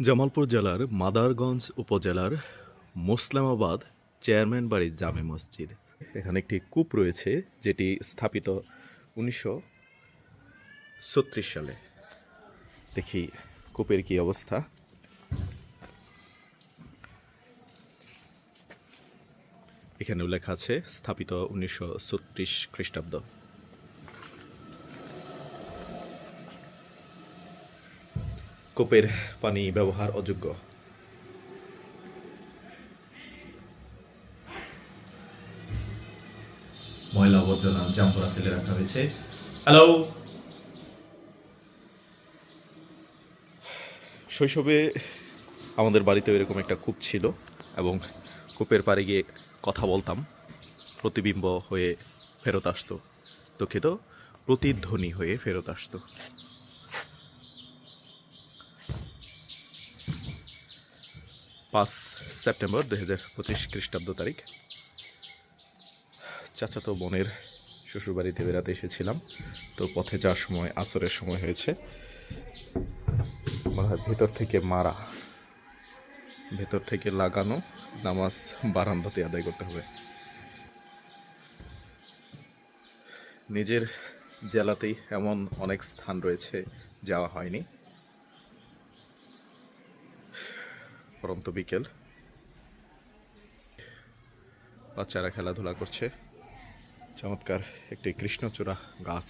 জামালপুর জেলার মাদারগঞ্জ উপজেলার মোসলামাবাদ চেয়ারম্যান বাড়ির জামে মসজিদ। এখানে একটি কূপ রয়েছে যেটি স্থাপিত 1936 সালে। দেখি কূপের কি অবস্থা। এখানে উল্লেখ আছে স্থাপিত 1936 খ্রিস্টাব্দ। কূপের পানি ব্যবহার অযোগ্য। ময়লা আবর্জনা জাম্পরা ফেলে রাখা হয়েছে। হ্যালো, শৈশবে আমাদের বাড়িতেও এরকম একটা কূপ ছিল এবং কূপের পাড়ে গিয়ে কথা বলতাম, প্রতিবিম্ব হয়ে ফেরত আসতো, দুঃখিত, প্রতিধ্বনি হয়ে ফেরত আসতো। 5 সেপ্টেম্বর 2025 খ্রিস্টাব্দ তারিখ। চাচাতো বোনের শ্বশুরবাড়িতে বেড়াতে এসেছিলাম, তো পথে যাওয়ার সময় আসরের সময় হয়েছে। মনে হয় ভেতর থেকে মারা, ভেতর থেকে লাগানো, নামাজ বারান্দাতে আদায় করতে হবে। নিজের জেলাতেই এমন অনেক স্থান রয়েছে যাওয়া হয়নি। পরন্ত বিকেল, বাচ্চারা খেলাধুলা করছে। চমৎকার একটি কৃষ্ণচূড়া গাছ।